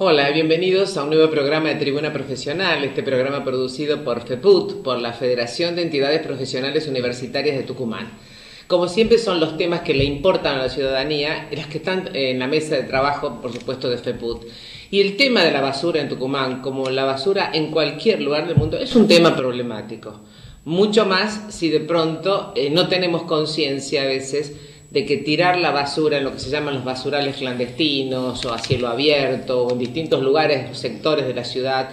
Hola, bienvenidos a un nuevo programa de Tribuna Profesional, este programa producido por FEPUT, por la Federación de Entidades Profesionales Universitarias de Tucumán. Como siempre son los temas que le importan a la ciudadanía, las que están en la mesa de trabajo, por supuesto, de FEPUT. Y el tema de la basura en Tucumán, como la basura en cualquier lugar del mundo, es un tema problemático. Mucho más si de pronto no tenemos conciencia a veces de que tirar la basura en lo que se llaman los basurales clandestinos o a cielo abierto o en distintos lugares o sectores de la ciudad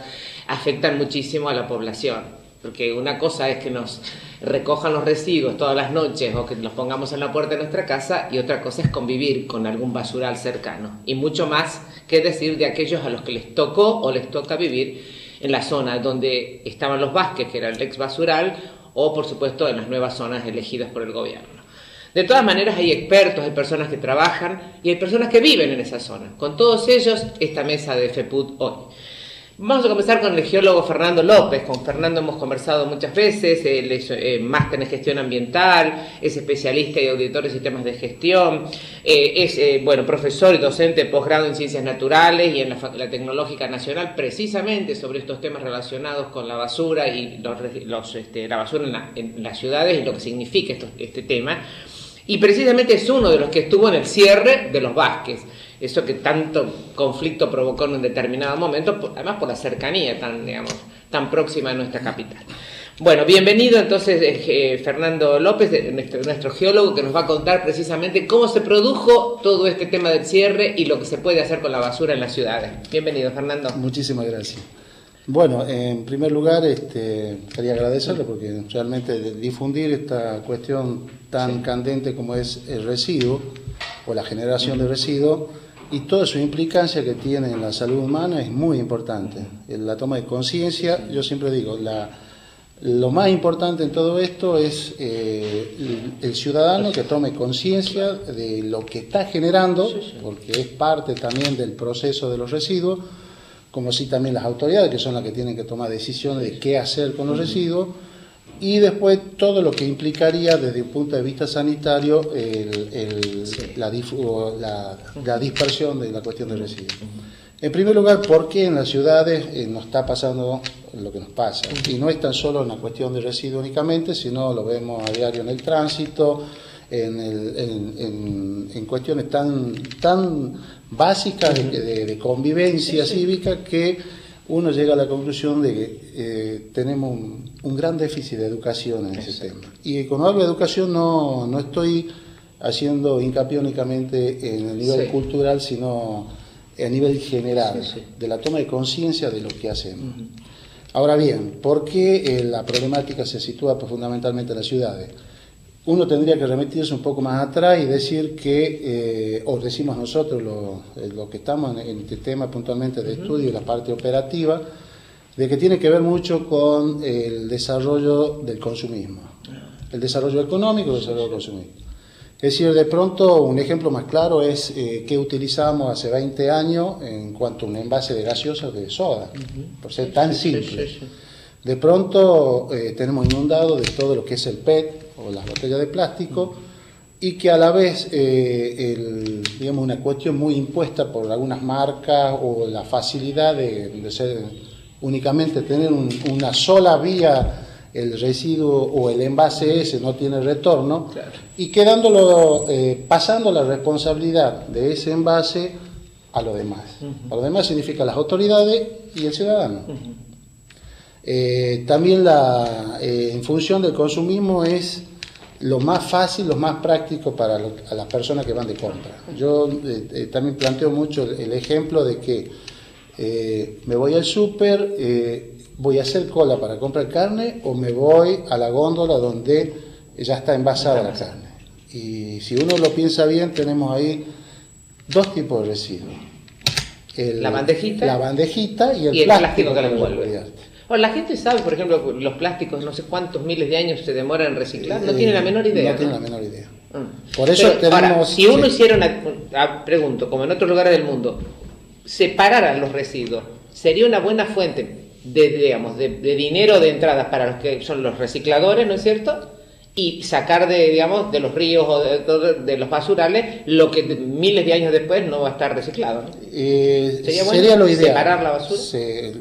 afectan muchísimo a la población. Porque una cosa es que nos recojan los residuos todas las noches o que los pongamos en la puerta de nuestra casa, y otra cosa es convivir con algún basural cercano. Y mucho más que decir de aquellos a los que les tocó o les toca vivir en la zona donde estaban los Vázquez, que era el ex basural, o por supuesto en las nuevas zonas elegidas por el gobierno. De todas maneras hay expertos, hay personas que trabajan y hay personas que viven en esa zona. Con todos ellos, esta mesa de FEPUT hoy. Vamos a comenzar con el geólogo Fernando López. Con Fernando hemos conversado muchas veces. Él es máster en gestión ambiental, es especialista y auditor de sistemas de gestión, es profesor y docente de posgrado en ciencias naturales y en la Tecnológica Nacional, precisamente sobre estos temas relacionados con la basura y la basura en las ciudades y lo que significa este tema. Y precisamente es uno de los que estuvo en el cierre de los Vázquez. Eso que tanto conflicto provocó en un determinado momento, además por la cercanía tan próxima a nuestra capital. Bueno, bienvenido entonces Fernando López, nuestro geólogo, que nos va a contar precisamente cómo se produjo todo este tema del cierre y lo que se puede hacer con la basura en las ciudades. Bienvenido, Fernando. Muchísimas gracias. Bueno, en primer lugar quería agradecerle porque realmente difundir esta cuestión tan candente como es el residuo o la generación de residuos y toda su implicancia que tiene en la salud humana es muy importante. La toma de conciencia, yo siempre digo, lo más importante en todo esto es el ciudadano que tome conciencia de lo que está generando, porque es parte también del proceso de los residuos, como sí también las autoridades, que son las que tienen que tomar decisiones de qué hacer con los residuos, y después todo lo que implicaría desde un punto de vista sanitario la dispersión de la cuestión de residuos. En primer lugar, ¿por qué en las ciudades nos está pasando lo que nos pasa? Y no es tan solo una cuestión de residuos únicamente, sino lo vemos a diario en el tránsito, en cuestiones tan básicas de convivencia cívica, que uno llega a la conclusión de que tenemos un gran déficit de educación en ese tema. Y cuando hablo de educación no estoy haciendo hincapié únicamente en el nivel cultural, sino a nivel general, de la toma de conciencia de lo que hacemos. Ahora bien, ¿por qué la problemática se sitúa fundamentalmente en las ciudades? Uno tendría que remitirse un poco más atrás y decir que, o decimos nosotros, lo que estamos en este tema puntualmente de estudio y la parte operativa, de que tiene que ver mucho con el desarrollo del consumismo, el desarrollo económico y el desarrollo del consumismo. Es decir, de pronto un ejemplo más claro es que utilizamos hace 20 años en cuanto a un envase de gaseosa de soda, por ser tan simple. De pronto tenemos inundado de todo lo que es el PET o las botellas de plástico, y que a la vez digamos una cuestión muy impuesta por algunas marcas o la facilidad de ser únicamente tener una sola vía, el residuo o el envase ese no tiene retorno, y pasando la responsabilidad de ese envase a lo demás. A lo demás significa las autoridades y el ciudadano. También en función del consumismo es lo más fácil, lo más práctico para las personas que van de compra. Yo también planteo mucho el ejemplo de que me voy al súper, voy a hacer cola para comprar carne, o me voy a la góndola donde ya está envasada la carne. Y si uno lo piensa bien, tenemos ahí dos tipos de residuos. La bandejita y el plástico que la envuelve. Bueno, la gente sabe, por ejemplo, los plásticos, no sé cuántos miles de años se demoran en reciclar, no tiene la menor idea. No tiene la menor idea. Por eso tenemos... Ahora, si uno hiciera pregunto, como en otros lugares del mundo, separaran los residuos, sería una buena fuente de dinero de entrada para los que son los recicladores, ¿no es cierto? y sacar digamos, de los ríos o de los basurales lo que miles de años después no va a estar reciclado, ¿no? Sería lo ideal. ¿Separar la basura?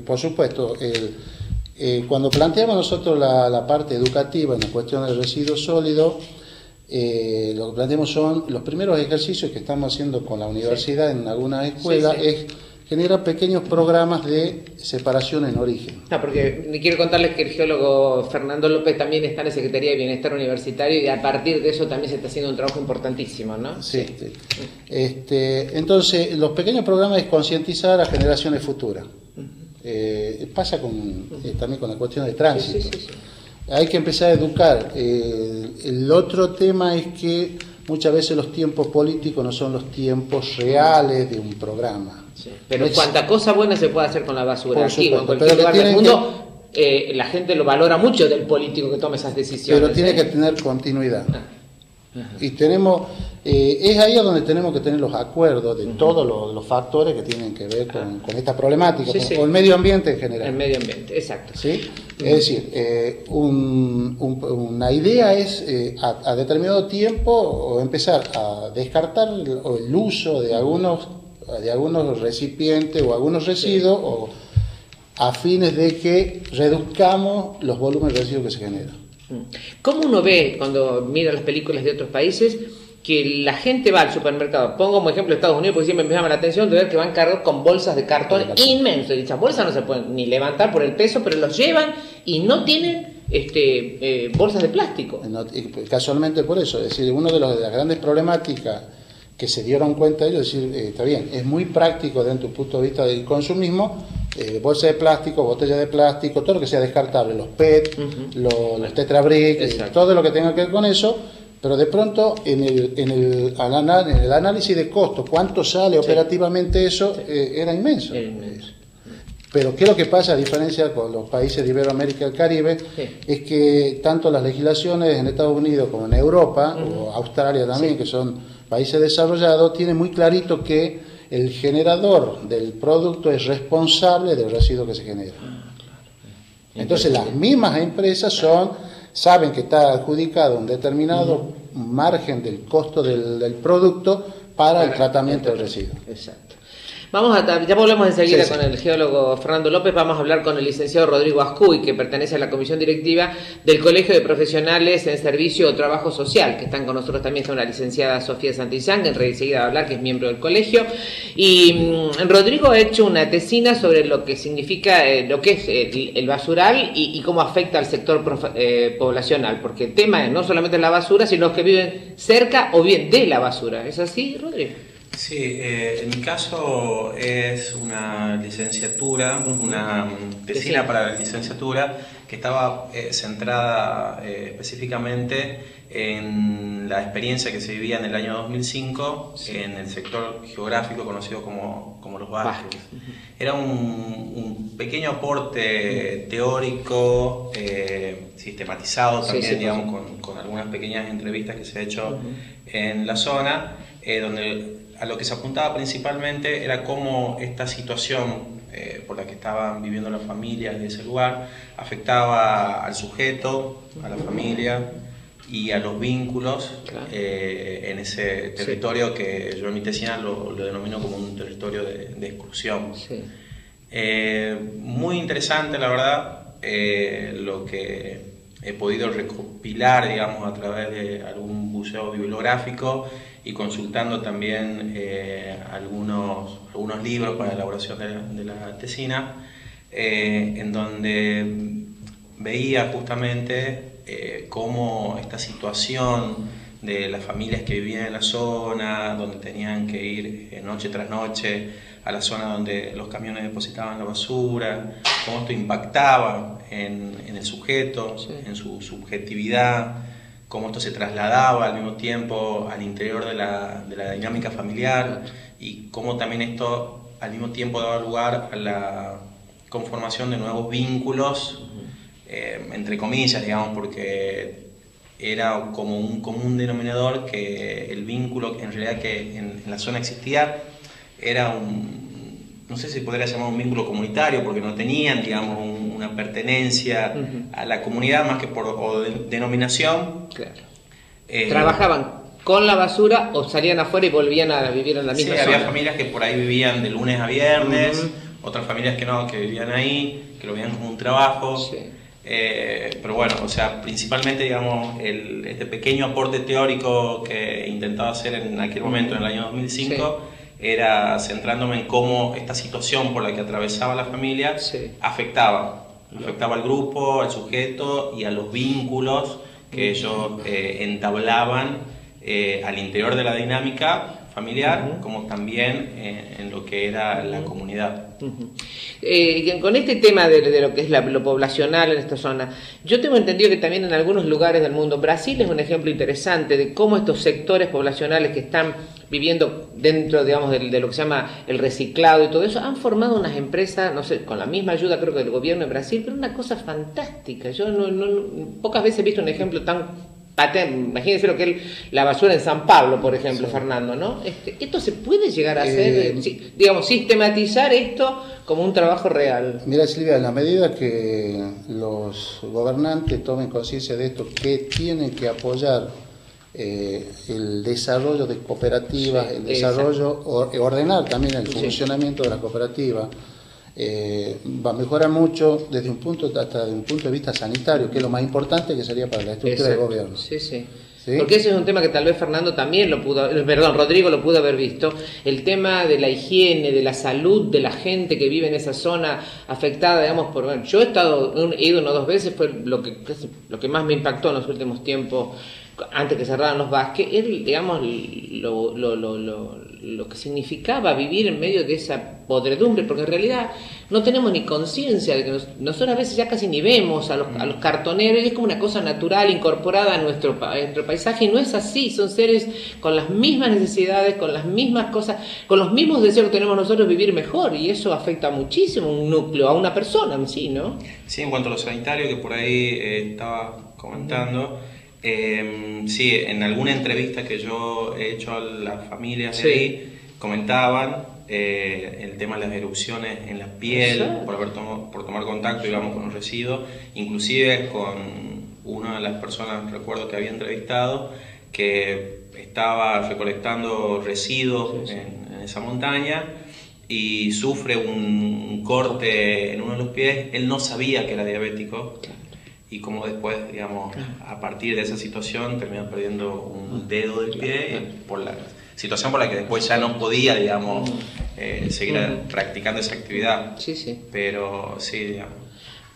Por supuesto. Cuando planteamos nosotros la parte educativa en la cuestión del residuo sólido, lo que planteamos son los primeros ejercicios que estamos haciendo con la universidad en algunas escuelas, es generar pequeños programas de separación en origen. Porque quiero contarles que el geólogo Fernando López también está en la Secretaría de Bienestar Universitario y a partir de eso también se está haciendo un trabajo importantísimo, ¿no? Sí. Entonces, los pequeños programas es concientizar a generaciones futuras. Pasa también con la cuestión de tránsito. Sí. Hay que empezar a educar. El otro tema es que muchas veces los tiempos políticos no son los tiempos reales de un programa. Sí. Pero cuánta cosa buena se puede hacer con la basura aquí o en cualquier lugar del mundo, la gente lo valora mucho del político que tome esas decisiones. Pero tiene que tener continuidad. Y tenemos, es ahí donde tenemos que tener los acuerdos de todos los factores que tienen que ver con esta problemática, con el medio ambiente en general. El medio ambiente, exacto. ¿Sí? Es decir, una idea es a determinado tiempo o empezar a descartar el uso de algunos recipientes o algunos residuos o a fines de que reduzcamos los volúmenes de residuos que se generan. ¿Cómo uno ve cuando mira las películas de otros países que la gente va al supermercado? Pongo como ejemplo Estados Unidos porque siempre me llama la atención de ver que van cargados con bolsas de cartón inmensos. Y dichas bolsas no se pueden ni levantar por el peso, pero los llevan y no tienen bolsas de plástico. Casualmente por eso, es decir, una de las grandes problemáticas que se dieron cuenta ellos, es decir, está bien, es muy práctico desde tu punto de vista del consumismo, bolsa de plástico, botella de plástico, todo lo que sea descartable, los PET, los Tetra Brick, todo lo que tenga que ver con eso, pero de pronto en el análisis de costo, cuánto sale operativamente eso, era inmenso. Pero ¿qué es lo que pasa a diferencia con los países de Iberoamérica y el Caribe? Es que tanto las legislaciones en Estados Unidos como en Europa, o Australia también, que son países desarrollados, tienen muy clarito que el generador del producto es responsable del residuo que se genera. Entonces las mismas empresas saben que está adjudicado un determinado margen del costo del producto para el tratamiento del residuo. Exacto. Ya volvemos enseguida con el geólogo Fernando López. Vamos a hablar con el licenciado Rodrigo Ascuy, que pertenece a la comisión directiva del Colegio de Profesionales en Servicio o Trabajo Social, que están con nosotros también. Está una licenciada Sofía Santillán, que enseguida va a hablar, que es miembro del colegio. Y Rodrigo ha hecho una tesina sobre lo que significa, lo que es el basural y cómo afecta al sector poblacional, porque el tema es no solamente la basura, sino los que viven cerca o bien de la basura. ¿Es así, Rodrigo? Sí, en mi caso es una licenciatura, una tesina para la licenciatura que estaba centrada específicamente en la experiencia que se vivía en el año 2005 en el sector geográfico conocido como los Vázquez. Era un pequeño aporte teórico, sistematizado también, digamos, con algunas pequeñas entrevistas que se ha hecho en la zona, donde a lo que se apuntaba principalmente era cómo esta situación por la que estaban viviendo las familias de ese lugar afectaba al sujeto, a la familia y a los vínculos en ese territorio que yo en mi tesina lo denomino como un territorio de exclusión. Muy interesante, la verdad, lo que he podido recopilar, digamos, a través de algún buceo bibliográfico y consultando también algunos libros para la elaboración de la tesina, en donde veía justamente cómo esta situación de las familias que vivían en la zona, donde tenían que ir noche tras noche a la zona donde los camiones depositaban la basura, cómo esto impactaba en el sujeto, en su subjetividad, cómo esto se trasladaba al mismo tiempo al interior de la dinámica familiar y cómo también esto al mismo tiempo daba lugar a la conformación de nuevos vínculos, entre comillas, digamos, porque era como un común denominador que el vínculo en realidad que en la zona existía era no sé si podría llamar un vínculo comunitario, porque no tenían, digamos, una pertenencia a la comunidad más que por denominación. Claro. ¿Trabajaban con la basura o salían afuera y volvían a vivir en la misma zona? Había familias que por ahí vivían de lunes a viernes, otras familias que no, que vivían ahí, que lo veían como un trabajo. Sí. Pero bueno, o sea, principalmente, digamos, este pequeño aporte teórico que intentaba hacer en aquel momento, en el año 2005, era centrándome en cómo esta situación por la que atravesaba la familia afectaba al grupo, al sujeto y a los vínculos que ellos entablaban al interior de la dinámica familiar, como también en lo que era la comunidad. Con este tema de lo que es lo poblacional en esta zona, yo tengo entendido que también en algunos lugares del mundo, Brasil es un ejemplo interesante de cómo estos sectores poblacionales que están viviendo dentro, digamos, de lo que se llama el reciclado y todo eso, han formado unas empresas, no sé, con la misma ayuda creo que del gobierno de Brasil, pero una cosa fantástica. Yo pocas veces he visto un ejemplo tan imagínense lo que es la basura en San Pablo, por ejemplo, Fernando, ¿no? Esto se puede llegar a hacer, digamos, sistematizar esto como un trabajo real. Mira, Silvia, en la medida que los gobernantes tomen conciencia de esto, que tienen que apoyar el desarrollo de cooperativas, el desarrollo, ordenar también el funcionamiento de la cooperativa, va a mejorar mucho hasta desde un punto de vista sanitario, que es lo más importante que sería para la estructura del gobierno. ¿Sí? Porque ese es un tema que tal vez Fernando también Rodrigo lo pudo haber visto, el tema de la higiene, de la salud de la gente que vive en esa zona afectada, digamos, yo he ido 1 o 2 veces, fue lo que más me impactó en los últimos tiempos, antes que cerraran los Vázquez, digamos, lo que significaba vivir en medio de esa podredumbre, porque en realidad no tenemos ni conciencia de que nosotros a veces ya casi ni vemos a los cartoneros, y es como una cosa natural incorporada a nuestro paisaje, y no es así, son seres con las mismas necesidades, con las mismas cosas, con los mismos deseos que tenemos nosotros, vivir mejor, y eso afecta muchísimo a un núcleo, a una persona en sí, ¿no? Sí, en cuanto a lo sanitario que por ahí estaba comentando, sí, en alguna entrevista que yo he hecho a las familias de ahí, comentaban el tema de las erupciones en la piel, por tomar contacto, digamos, con los residuos, inclusive con una de las personas, recuerdo que había entrevistado, que estaba recolectando residuos en esa montaña y sufre un corte en uno de los pies. Él no sabía que era diabético. Y como después, digamos, a partir de esa situación terminó perdiendo un dedo del pie por la situación por la que después ya no podía, digamos, seguir practicando esa actividad. Sí. Pero sí, digamos.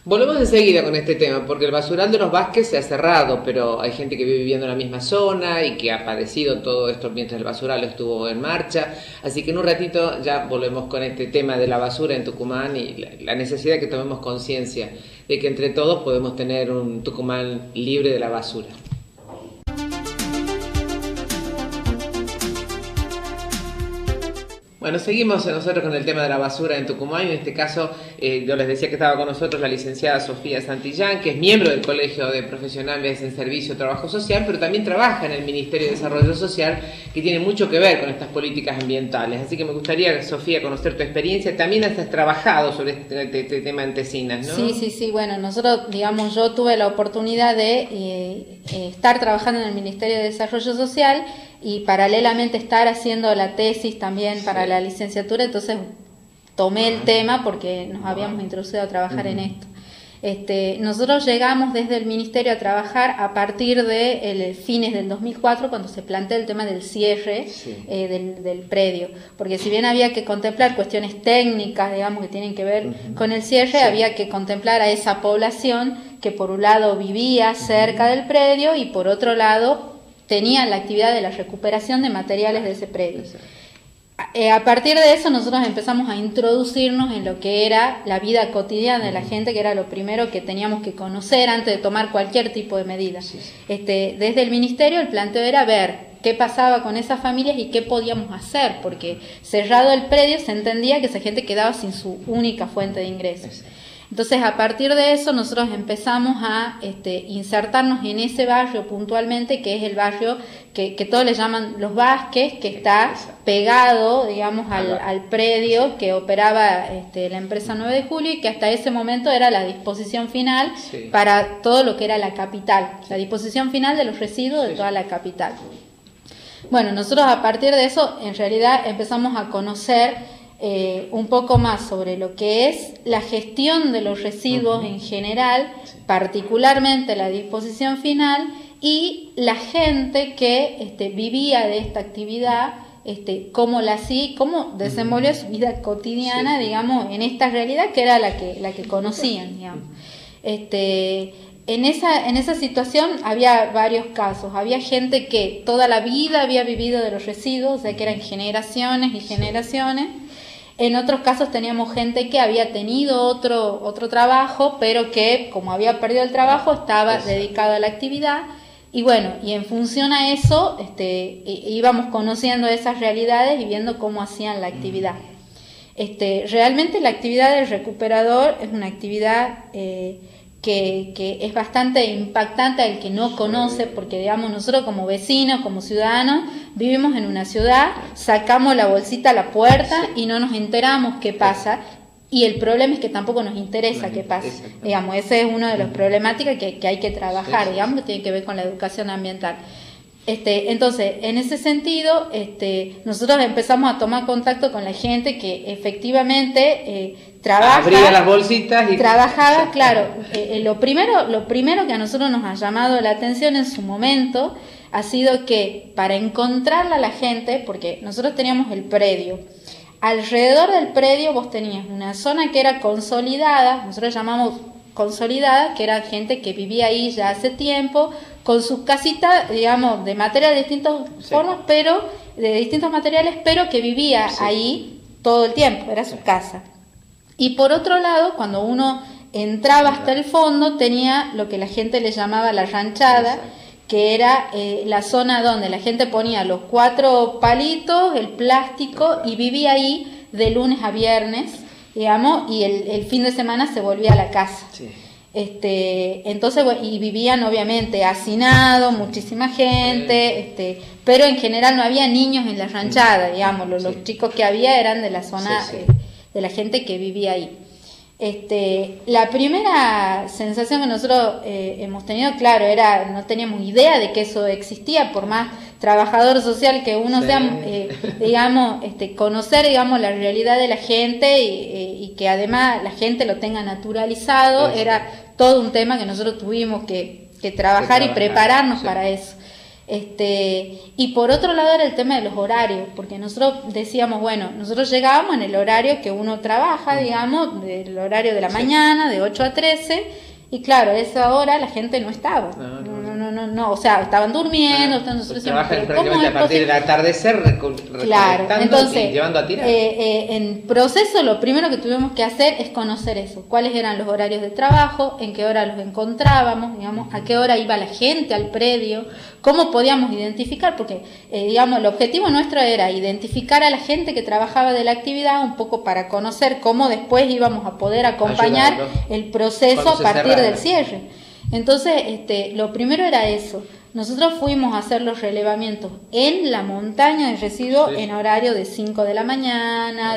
Volvemos enseguida con este tema, porque el basural de los Vázquez se ha cerrado, pero hay gente que vive viviendo en la misma zona y que ha padecido todo esto mientras el basural estuvo en marcha. Así que en un ratito ya volvemos con este tema de la basura en Tucumán y la necesidad de que tomemos conciencia de que entre todos podemos tener un Tucumán libre de la basura. Bueno, seguimos nosotros con el tema de la basura en Tucumán, y en este caso yo les decía que estaba con nosotros la licenciada Sofía Santillán, que es miembro del Colegio de Profesionales en Servicio de Trabajo Social, pero también trabaja en el Ministerio de Desarrollo Social, que tiene mucho que ver con estas políticas ambientales. Así que me gustaría, Sofía, conocer tu experiencia. También has trabajado sobre este tema en Tecinas, ¿no? Sí. Bueno, nosotros, digamos, yo tuve la oportunidad de estar trabajando en el Ministerio de Desarrollo Social y paralelamente estar haciendo la tesis también para la licenciatura, entonces tomé el tema porque nos habíamos introducido a trabajar en esto. Nosotros llegamos desde el Ministerio a trabajar a partir de fines del 2004, cuando se plantea el tema del cierre del predio, porque si bien había que contemplar cuestiones técnicas, digamos, que tienen que ver con el cierre, había que contemplar a esa población que por un lado vivía cerca del predio y por otro lado tenía la actividad de la recuperación de materiales de ese predio. A partir de eso nosotros empezamos a introducirnos en lo que era la vida cotidiana de la gente, que era lo primero que teníamos que conocer antes de tomar cualquier tipo de medida. Desde el Ministerio el planteo era ver qué pasaba con esas familias y qué podíamos hacer, porque cerrado el predio se entendía que esa gente quedaba sin su única fuente de ingresos. Entonces, a partir de eso, nosotros empezamos a insertarnos en ese barrio puntualmente, que es el barrio que todos le llaman Los Vázquez, que está pegado, digamos, al predio que operaba la empresa 9 de Julio, y que hasta ese momento era la disposición final para todo lo que era la capital, la disposición final de los residuos de toda la capital. Bueno, nosotros a partir de eso, en realidad, empezamos a conocer un poco más sobre lo que es la gestión de los residuos en general, particularmente la disposición final, y la gente que vivía de esta actividad, cómo la hacía, cómo desenvolvía su vida cotidiana, digamos, en esta realidad que era la que conocían, digamos. En esa situación había varios casos. Había gente que toda la vida había vivido de los residuos, o sea que eran generaciones y generaciones. En otros casos teníamos gente que había tenido otro trabajo, pero que como había perdido el trabajo estaba dedicado a la actividad. Y bueno, y en función a eso íbamos conociendo esas realidades y viendo cómo hacían la actividad. Realmente la actividad del recuperador es una actividad que es bastante impactante al que no conoce, porque digamos nosotros como vecinos, como ciudadanos, vivimos en una ciudad, sacamos la bolsita a la puerta y no nos enteramos qué pasa, y el problema es que tampoco nos interesa qué pasa, digamos, ese es uno de los problemáticas que hay que trabajar, digamos, que tiene que ver con la educación ambiental. Entonces, en ese sentido, nosotros empezamos a tomar contacto con la gente que efectivamente trabaja, abría las bolsitas y trabajaba, claro. Lo primero que a nosotros nos ha llamado la atención en su momento ha sido que para encontrarla a la gente, porque nosotros teníamos el predio, alrededor del predio vos tenías una zona que era consolidada, nosotros llamamos consolidada, que era gente que vivía ahí ya hace tiempo, con sus casitas, digamos, de material de distintas formas, pero de distintos materiales, pero que vivía ahí todo el tiempo, era su casa. Y por otro lado, cuando uno entraba hasta el fondo, tenía lo que la gente le llamaba la ranchada, que era la zona donde la gente ponía los 4 palitos, el plástico, y vivía ahí de lunes a viernes, digamos, y el fin de semana se volvía a la casa. Entonces, y vivían obviamente hacinados, muchísima gente, pero en general no había niños en la ranchada, digamos, los chicos que había eran de la zona de la gente que vivía ahí. La primera sensación que nosotros hemos tenido, claro, era, no teníamos idea de que eso existía, por más trabajador social que uno sea, digamos, conocer, digamos, la realidad de la gente y que además la gente lo tenga naturalizado, era todo un tema que nosotros tuvimos que trabajar y prepararnos para eso. Y por otro lado era el tema de los horarios, porque nosotros decíamos, bueno, nosotros llegábamos en el horario que uno trabaja, digamos, del horario de la mañana, de 8 a 13, y claro, a esa hora la gente no estaba, no, o sea, estaban durmiendo, nosotros trabajan prácticamente a partir del atardecer, claro, entonces, y llevando a tirar. En proceso lo primero que tuvimos que hacer es conocer eso, cuáles eran los horarios de trabajo, en qué hora los encontrábamos, digamos, a qué hora iba la gente al predio, cómo podíamos identificar, porque digamos, el objetivo nuestro era identificar a la gente que trabajaba de la actividad, un poco para conocer cómo después íbamos a poder acompañar el proceso a partir del cierre. Entonces, lo primero era eso. Nosotros fuimos a hacer los relevamientos en la montaña de residuos en horario de 5 de la mañana.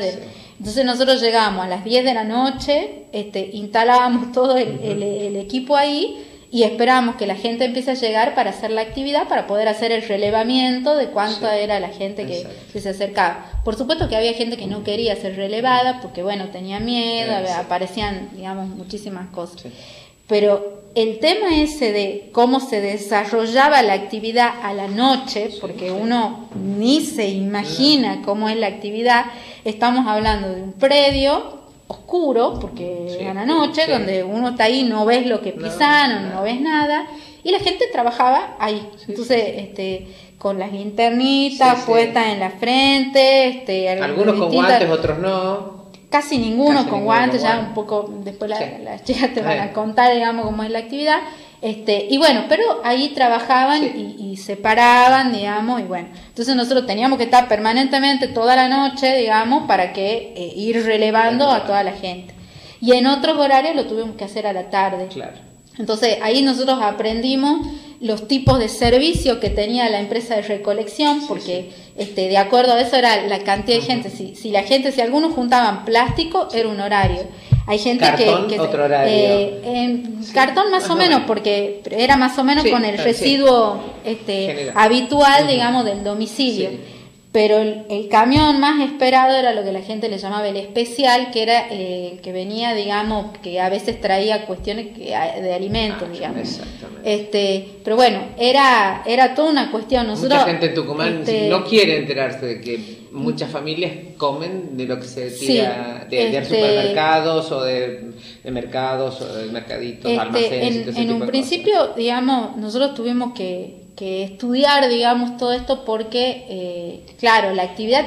Entonces nosotros llegábamos a las 10 de la noche, instalábamos todo el equipo ahí y esperábamos que la gente empiece a llegar para hacer la actividad, para poder hacer el relevamiento de cuánta era la gente que se acercaba. Por supuesto que había gente que no quería ser relevada porque, bueno, tenía miedo, aparecían, digamos, muchísimas cosas. Pero el tema ese de cómo se desarrollaba la actividad a la noche, porque uno ni se imagina cómo es la actividad, estamos hablando de un predio oscuro, porque a la noche, donde uno está ahí, no ves lo que pisaron, no ves nada, y la gente trabajaba ahí. Entonces, con las linternitas puestas en la frente, algunos con guantes, otros no. Casi ninguno con guantes, ya un poco, después las chicas te van a contar, digamos, cómo es la actividad. Y bueno, pero ahí trabajaban y se paraban, digamos, y bueno. Entonces nosotros teníamos que estar permanentemente toda la noche, digamos, para que ir relevando a toda la gente. y en otros horarios lo tuvimos que hacer a la tarde. Claro. Entonces ahí nosotros aprendimos los tipos de servicio que tenía la empresa de recolección, porque de acuerdo a eso era la cantidad de gente. Si algunos juntaban plástico, era un horario. Hay gente cartón, que otro horario. Cartón más o menos, porque era más o menos con el residuo habitual, digamos, del domicilio. Sí. Pero el camión más esperado era lo que la gente le llamaba el especial, que era que venía, digamos, que a veces traía cuestiones de alimentos, digamos. Exactamente. Pero bueno, era toda una cuestión. Nosotros, mucha gente en Tucumán no quiere enterarse de que muchas familias comen de lo que se tira de supermercados o de mercados o de mercaditos, almacenes. En un principio, digamos, nosotros tuvimos que estudiar, digamos, todo esto porque, claro, la actividad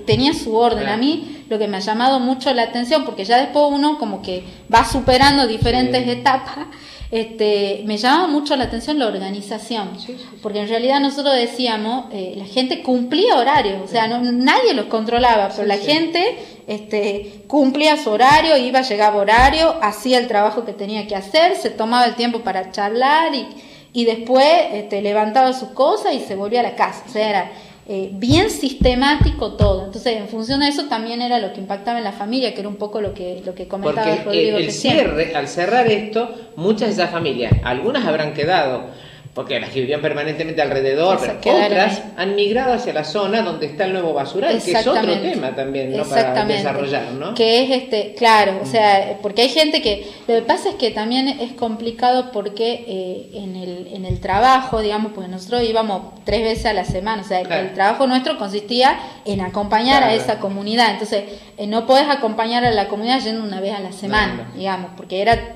tenía su orden. A mí lo que me ha llamado mucho la atención, porque ya después uno como que va superando diferentes etapas, me llamaba mucho la atención la organización, porque en realidad nosotros decíamos, la gente cumplía horarios, o sea, nadie los controlaba, pero la gente cumplía su horario, llegaba horario, hacía el trabajo que tenía que hacer, se tomaba el tiempo para charlar y después levantaba sus cosas y se volvía a la casa. O sea, era bien sistemático todo. Entonces, en función de eso también era lo que impactaba en la familia, que era un poco lo que comentaba Rodrigo. Porque al cerrar esto, muchas de esas familias, algunas habrán quedado, porque las que vivían permanentemente alrededor, pero otras han migrado hacia la zona donde está el nuevo basural, que es otro tema también, ¿no? Para desarrollar, ¿no? Que es claro, o sea, porque hay gente que, lo que pasa es que también es complicado porque en el trabajo, digamos, pues nosotros íbamos 3 veces a la semana, o sea, el trabajo nuestro consistía en acompañar a esa comunidad, entonces no podés acompañar a la comunidad yendo una vez a la semana, digamos, porque era...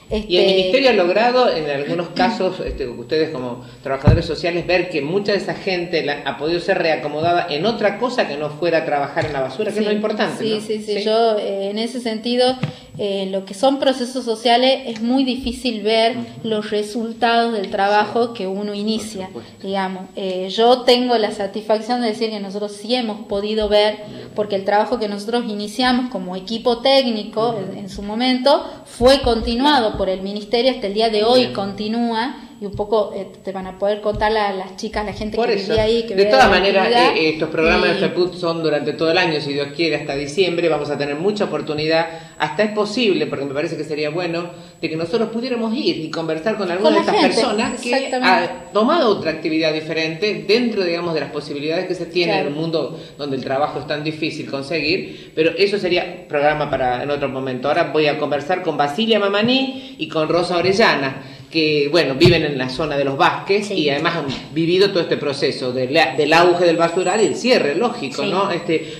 Y el Ministerio ha logrado, en algunos casos, ustedes como trabajadores sociales, ver que mucha de esa gente ha podido ser reacomodada en otra cosa que no fuera a trabajar en la basura, que es lo importante, ¿no? Sí. Yo, en ese sentido, lo que son procesos sociales, es muy difícil ver los resultados del trabajo que uno inicia, digamos. Yo tengo la satisfacción de decir que nosotros sí hemos podido ver, porque el trabajo que nosotros iniciamos como equipo técnico en su momento fue continuado por el Ministerio, hasta el día de hoy continúa, y un poco te van a poder contar las chicas, la gente que vivía ahí. Que de todas maneras, estos programas de FEPUT son durante todo el año, si Dios quiere, hasta diciembre. Vamos a tener mucha oportunidad, hasta es posible, porque me parece que sería bueno, de que nosotros pudiéramos ir y conversar con alguna de estas personas que ha tomado otra actividad diferente dentro, digamos, de las posibilidades que se tiene en un mundo donde el trabajo es tan difícil conseguir, pero eso sería programa para en otro momento. Ahora voy a conversar con Basilia Mamaní y con Rosa Orellana, que bueno, viven en la zona de los Vázquez y además han vivido todo este proceso del auge del basural y el cierre, lógico, ¿no?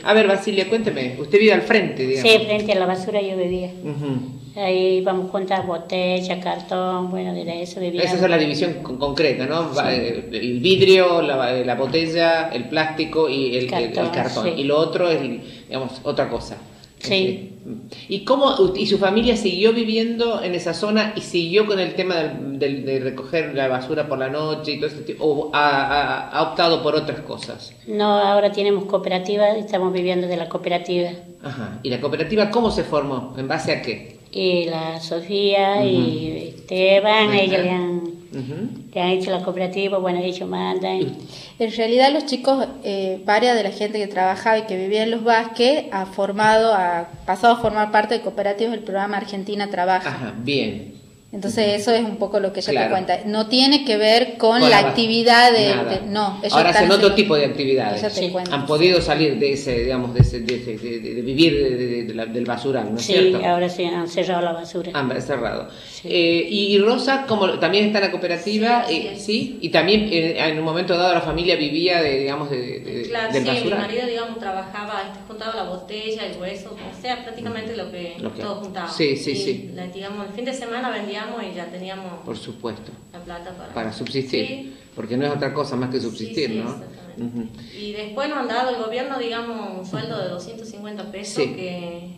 A ver, Basilia, cuénteme, usted vive al frente, digamos. Sí, frente a la basura yo vivía. Ahí vamos a contar botella, cartón, bueno, de eso vivía. Esa es la división concreta, ¿no? El vidrio, la botella, el plástico y el cartón. Y lo otro es, digamos, otra cosa. Sí. ¿Y su familia siguió viviendo en esa zona y siguió con el tema de recoger la basura por la noche y todo ese tipo, o ha optado por otras cosas? No, ahora tenemos cooperativa, estamos viviendo de la cooperativa. Ajá. ¿Y la cooperativa cómo se formó? ¿En base a qué? Y la Sofía y Esteban, ellos le han hecho la cooperativa, bueno, ellos mandan. En realidad los chicos, varias de la gente que trabajaba y que vivía en los Vázquez ha pasado a formar parte de cooperativas del programa Argentina Trabaja. Ajá, bien. Entonces eso es un poco lo que ella te cuenta. No tiene que ver con la actividad no. Ahora hacen otro tipo de actividades. Han podido sí. salir de ese, digamos, de vivir del basural, ¿no es cierto? Sí, ahora sí han cerrado la basura. Han cerrado. Sí. Y Rosa, como también está en la cooperativa, sí. Y también en un momento dado la familia vivía Claro, del sí, basural. mi marido, digamos, trabajaba, juntaba la botella, el hueso, o sea, prácticamente lo que todos juntábamos. Sí. Digamos, el fin de semana vendíamos y ya teníamos, por supuesto, la plata para subsistir, porque no es otra cosa más que subsistir, ¿no? Exactamente. Y después nos han dado el gobierno, digamos, un sueldo de 250 pesos que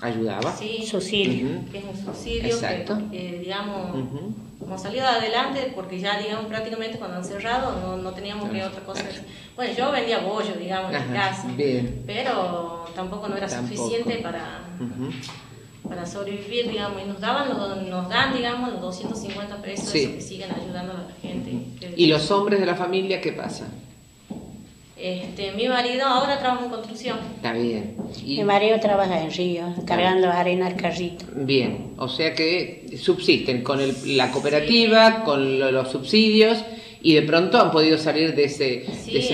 ayudaba. Sí, subsidio. Que es un subsidio. Exacto. Que digamos, hemos salido adelante porque ya, digamos, prácticamente cuando han cerrado no teníamos que otra cosa. Bueno, yo vendía bollo, digamos, en casa, bien. pero tampoco no era suficiente para... para sobrevivir, digamos, y nos dan, digamos, los 250 pesos, Sí. eso que siguen ayudando a la gente. ¿Y los hombres de la familia qué pasa? Mi marido ahora trabaja en construcción. Está bien. Mi marido trabaja en Río, cargando arena al carrito. Bien, o sea que subsisten con la cooperativa, con los subsidios, y de pronto han podido salir de ese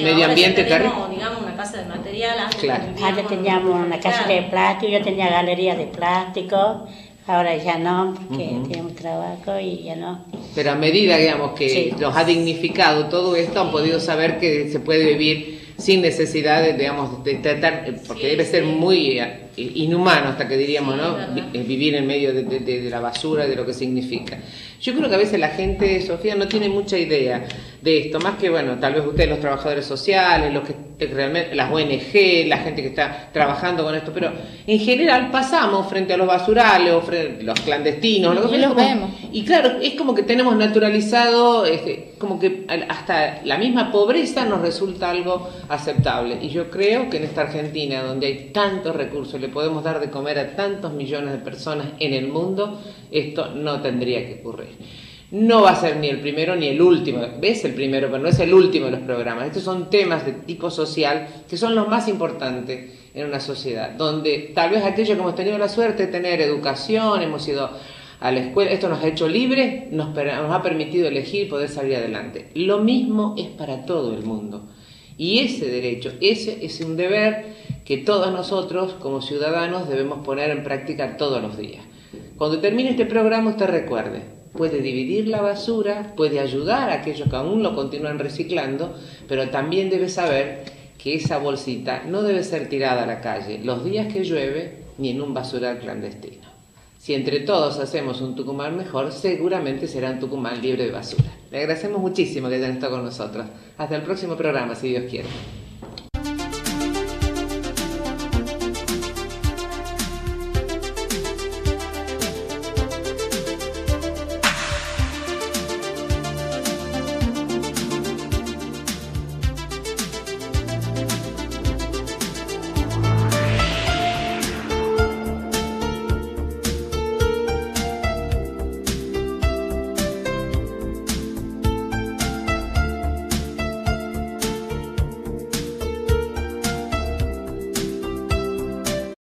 medio ambiente tenemos, digamos, una casa de material. Antes Claro. Antes teníamos una casa de plástico, yo tenía galería de plástico, ahora ya no, porque tenemos trabajo y ya no. Pero a medida, digamos, que Sí. los ha dignificado todo esto, han podido saber que se puede vivir sin necesidad de, digamos, de tratar, porque Sí, debe ser sí. muy inhumano, hasta que diríamos, Sí, ¿no? verdad. Vivir en medio de la basura, de lo que significa. Yo creo que a veces la gente, Sofía, no tiene mucha idea de esto, más que, bueno, tal vez ustedes, los trabajadores sociales, los que realmente, las ONG, la gente que está trabajando con esto, pero en general pasamos frente a los basurales o frente a los clandestinos, lo que Y sea, los como- vemos. y claro, es como que tenemos naturalizado, como que hasta la misma pobreza nos resulta algo aceptable. Y yo creo que en esta Argentina, donde hay tantos recursos, le podemos dar de comer a tantos millones de personas en el mundo, esto no tendría que ocurrir. No va a ser ni el primero ni el último, es el primero, pero no es el último de los programas. Estos son temas de tipo social que son los más importantes en una sociedad, donde tal vez aquellos que hemos tenido la suerte de tener educación, hemos ido a la escuela, esto nos ha hecho libres, nos ha permitido elegir, poder salir adelante. Lo mismo es para todo el mundo. Y ese derecho, ese es un deber que todos nosotros como ciudadanos debemos poner en práctica todos los días. Cuando termine este programa, usted recuerde, puede dividir la basura, puede ayudar a aquellos que aún lo continúan reciclando, pero también debe saber que esa bolsita no debe ser tirada a la calle los días que llueve ni en un basural clandestino. Si entre todos hacemos un Tucumán mejor, seguramente será un Tucumán libre de basura. Le agradecemos muchísimo que hayan estado con nosotros. Hasta el próximo programa, si Dios quiere.